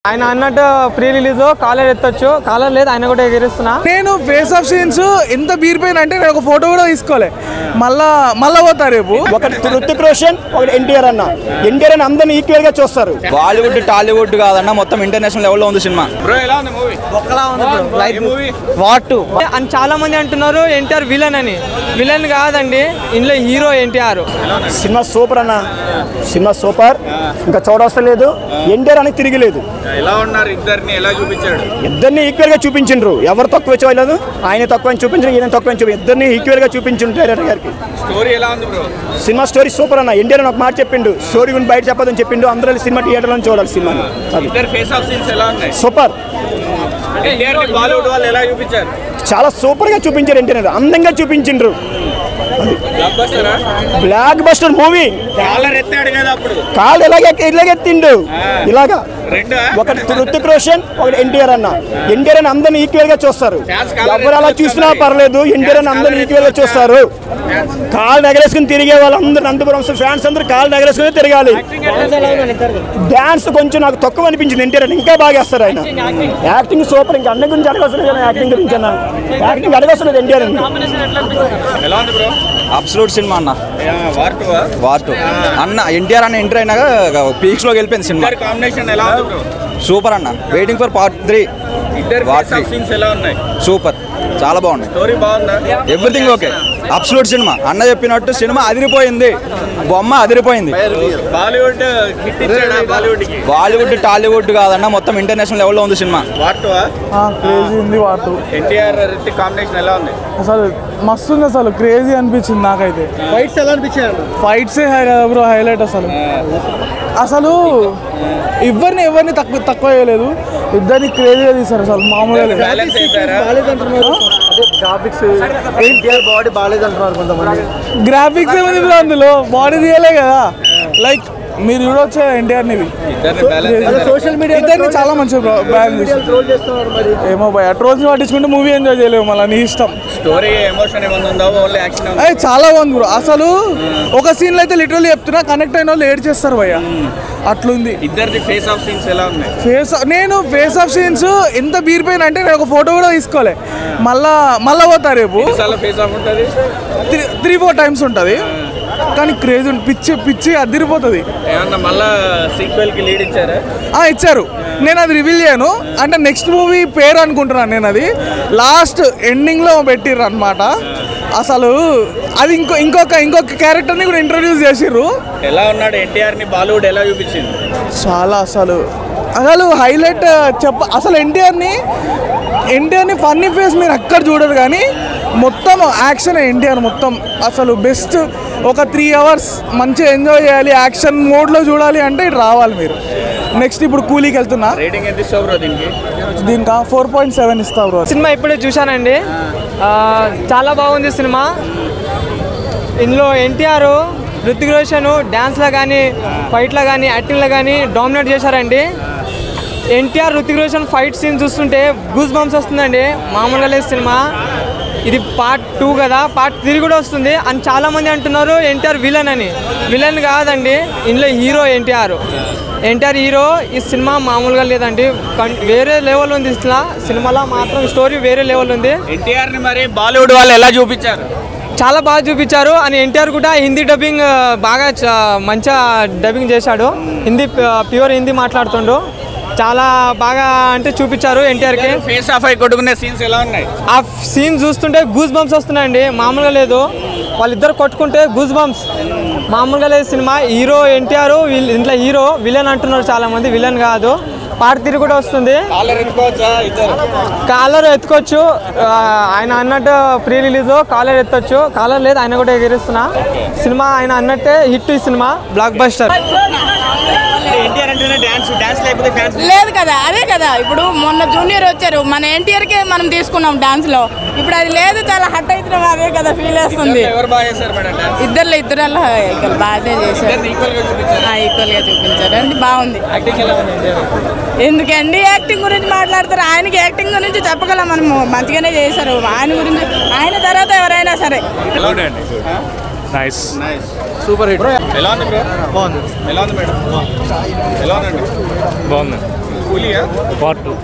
ఆయన అన్నట్టు pre release caller ఎత్తొచ్చు, caller లేదు ఆయన కూడా ఎగిరిస్తున్నా. నేను ఫేస్ ఆఫ్ సీన్స్ ఎంత బీరిపోయిన అంటే నేను ఒక ఫోటో కూడా తీసుకోలే. మళ్ళా పోతా రేపు. ఒక ఋతిక్ రోషన్, ఒక ఎన్టీఆర్ అన్న అందరిని ఈక్వల్ గా చూస్తారు. బాలీవుడ్ టాలీవుడ్ కాదన్న, మొత్తం ఇంటర్నేషనల్ లెవెల్లో ఉంది సినిమా. వాట్ అని చాలా మంది అంటున్నారు ఎన్టీఆర్ విలన్ అని. విలన్ కాదండి, ఇందులో హీరో ఎన్టీఆర్. సినిమా సూపర్ అన్న, సినిమా సూపర్. ఇంకా చూడవసలేదు. ఎన్టీఆర్ అని తిరిగిలేదు. ఎలా ఉన్నారు ఇద్దరిని, ఎలా చూపించాడు? ఇద్దరిని ఈక్వల్ గా చూపించిండ్రు. ఎవరు తక్కువ చేయలేదు. ఆయన తక్కువ చూపించారు, ఈయన తక్కువ ఇద్దరిని ఈక్వల్ గా చూపించుంటారు గారికి. స్టోరీ ఎలా ఉంది బ్రో? సినిమా స్టోరీ సూపర్ అన్న. ఎన్టీఆర్ ఒక మాట చెప్పిండు, స్టోరీ గురించి బయట చెప్పదని చెప్పిండు. అందరూ సినిమా థియేటర్ లో చూడాలి సినిమా. ఇద్దరు ఫేస్ ఆఫ్ సీన్స్ ఎలా ఉన్నాయి? సూపర్. ఎన్టీఆర్ ని బాలీవుడ్ వాళ్ళు ఎలా చూపించారు? చాలా సూపర్ గా చూపించారు. ఎన్టీఆర్ అందంగా చూపించిండ్రు. Blockbuster movie. కాలర్ ఎత్తాడు కదా అప్పుడు, కాలు ఇలాగెత్తిండు ఇలాగా. ఒక ఋతిక్ రోషన్, ఒక ఎన్టీఆర్ అన్న అందరిని ఈక్వల్ గా చూస్తారు. ఎవరు అలా చూసినా పర్లేదు, ఎన్టీఆర్ అందరిని ఈక్వల్ గా చూస్తారు. కాళ్ళు ఎగరేసుకుని తిరిగే వాళ్ళందరూ, నందపురం ఫ్యాన్స్ అందరూ కాళ్ళు ఎగరేసుకుని తిరగాలి. డాన్స్ కొంచెం నాకు తక్కువ అనిపించింది. ఎన్టీఆర్ ఇంకా బాగా వేస్తారు. ఆయన యాక్టింగ్ సూపర్. ఇంకా అన్న గురించి అడగవసరం, యాక్టింగ్ గురించి అన్న యాక్టింగ్ అడగవసరం ఎన్టీఆర్. అబ్సల్యూట్ సినిమా అన్న. వార్2 అన్న. ఎన్టీఆర్ అన్న ఎంటర్ అయినాక పీక్స్ లోకి వెళ్ళిపోయింది సినిమా. కాంబినేషన్ ఎలా ఉంది బ్రో? సూపర్ అన్న. Waiting for part 3. ఇద్దరు ఫేస్ ఆఫ్ సీన్స్ ఎలా ఉన్నాయి? సూపర్, చాలా బాగుంది. స్టోరీ బాగుందా? Everything okay. Absolute cinema. అన్న చెప్పినట్టు సినిమా అదిరిపోయింది. బొమ్మ అదిరిపోయింది. బాలీవుడ్ హిట్ ఇచ్చాడా? బాలీవుడ్ టాలీవుడ్ కాదన్న, మొత్తం ఇంటర్నేషనల్ లెవెల్లో ఉంది సినిమా. వార్2 క్రేజీ ఉంది. వాటు ఎన్టీఆర్ రితిక్ కాంబినేషన్ ఎలా ఉంది? అసలు మస్తు ఉంది. అసలు క్రేజీ అనిపించింది నాకైతే. ఫైట్స్ ఎలా అనిపించారు? ఫైట్సే కదా బ్రో హైలైట్. అసలు ఎవరిని తక్కువ చేయలేదు. ఇద్దరిని క్రేజీగా తీశారు. అసలు మామూలుగా లేదు. గ్రాఫిక్స్ ఏమైంది బ్రో? అందులో బాడీ తీయలే కదా. లైక్ మీరు చూడొచ్చు ఎన్టీఆర్ని. సోషల్ మీడియా ఇద్దరిని చాలా మంచిగా ఏమో భయ ట్రోల్స్ పట్టించుకుంటే మూవీ ఎంజాయ్ చేయలేము. మళ్ళీ నీ ఇష్టం. స్టోరీ ఎమోషన్ ఏమైనా ఉందా? Only action? అది చాలా బాగుంది బ్రో. అసలు ఒక సీన్లో అయితే లిటరల్లీ చెప్తున్నా, కనెక్ట్ అయిన వాళ్ళు ఏడ్ చేస్తారు భయ్య. అట్లుంది. ఇద్దరిది ఫేస్ ఆఫ్ సీన్స్ ఎలా ఉన్నాయి? నేను ఫేస్ ఆఫ్ సీన్స్ ఎంత బీరిపోయిన అంటే నేను ఒక ఫోటో కూడా తీసుకోలే. మళ్ళా పోతా రేపు. ఫేస్ ఆఫ్ ఉంటుంది 3-4 టైమ్స్ ఉంటుంది. కానీ క్రేజ్ పిచ్చి అదిరిపోతుంది. ఏమన్నా మళ్ళా సీక్వెల్ కి లీడ్ ఇచ్చారా? ఇచ్చారు. నేను అది రివీల్ చేయను. అంటే నెక్స్ట్ మూవీ పేరు అనుకుంటున్నాను నేను. అది లాస్ట్ ఎండింగ్ లో పెట్టిర్రు అనమాట. అసలు అది ఇంకొక క్యారెక్టర్ని కూడా ఇంట్రొడ్యూస్ చేసిర్రు. ఎలా ఉన్నాడు ఎన్టీఆర్ ని బాలీవుడ్ ఎలా చూపించింది? చాలా అసలు హైలైట్ అసలు ఎన్టీఆర్ని ఫన్నీ ఫేస్ మీరు ఎక్కడ చూడరు. కానీ మొత్తం యాక్షన్ ఎన్టీఆర్ మొత్తం అసలు బెస్ట్. ఒక 3 hours మంచిగా ఎంజాయ్ చేయాలి, యాక్షన్ మోడ్లో చూడాలి అంటే ఇటు రావాలి మీరు. నెక్స్ట్ ఇప్పుడు కూలీకి వెళ్తున్నా. రేటింగ్ ఎంత ఇస్తావు బ్రో దీనికి? 4.7 ఇస్తా బ్రో. సినిమా ఇప్పుడే చూశానండి, చాలా బాగుంది సినిమా. ఇందులో ఎన్టీఆర్, ఋతిక్ రోషన్ డ్యాన్స్లో కానీ, ఫైట్లో కానీ, యాక్టింగ్లో కానీ డామినేట్ చేశారండి. ఎన్టీఆర్, ఋతిక్ రోషన్ ఫైట్ సీన్ చూస్తుంటే గూస్ బంప్స్ వస్తుందండి. మామూలుగా లేదు సినిమా. ఇది పార్ట్ 2 కదా, పార్ట్ 3 కూడా వస్తుంది అని చాలామంది అంటున్నారు ఎన్టీఆర్ విలన్ అని. విలన్ కాదండి, ఇందులో హీరో ఎన్టీఆర్ హీరో. ఈ సినిమా మామూలుగా లేదండి, వేరే లెవెల్ ఉంది. ఇట్లా సినిమాలో మాత్రం స్టోరీ వేరే లెవెల్ ఉంది. ఎన్టీఆర్ ని మరి బాలీవుడ్ వాళ్ళు ఎలా చూపించారు? చాలా బాగా చూపించారు. అని ఎన్టీఆర్ కూడా హిందీ డబ్బింగ్ బాగా మంచిగా డబ్బింగ్ చేశాడు. ప్యూర్ హిందీ మాట్లాడుతుండు. చాలా బాగా అంటే చూపించారు ఎన్టీఆర్కి. ఫేస్ ఆఫ్ అయి కొట్టుకునే సీన్స్ ఎలా ఉన్నాయి? ఆ సీన్ చూస్తుంటే గూస్ బంప్స్ వస్తున్నాయండి. మామూలుగా లేదు. వాళ్ళిద్దరు కొట్టుకుంటే గూస్ బంప్స్. మామూలుగా లేదు సినిమా. హీరో ఎన్టీఆర్, ఇంట్లో హీరో విలన్ అంటున్నారు చాలా మంది. విలన్ కాదు. పార్ట్ 3 కూడా వస్తుంది. కాలర్ ఎత్తుకోవచ్చు. ఆయన అన్నట్టు ప్రీ రిలీజ్ కాలర్ ఎత్తొచ్చు, కాలర్ లేదు ఆయన కూడా ఎగిరిస్తున్నా. సినిమా ఆయన అన్నట్టే హిట్. ఈ సినిమా బ్లాక్ బస్టర్. లేదు కదా, అదే కదా. ఇప్పుడు మొన్న జూనియర్ వచ్చారు, మన ఎన్టీఆర్కే మనం తీసుకున్నాం డాన్స్ లో. ఇప్పుడు అది లేదు, చాలా హట్ అవుతున్నాం. అదే కదా ఫీల్ వేస్తుంది. ఇద్దరు బాగానే చేశారు. ఈక్వల్ గా చూపించారు అండి. బాగుంది. ఎందుకండి యాక్టింగ్ గురించి మాట్లాడతారు? ఆయనకి యాక్టింగ్ గురించి చెప్పగలం మనము. మంచిగానే చేశారు. ఆయన గురించి, ఆయన తర్వాత ఎవరైనా సరే. నైస్. Super hit. ఎలా ఉంది బ్రో? బాగుంది. ఎలా ఉంది మేడం? ఎలా ఉందండి? బాగుంది. కూలియా పార్ట్ 2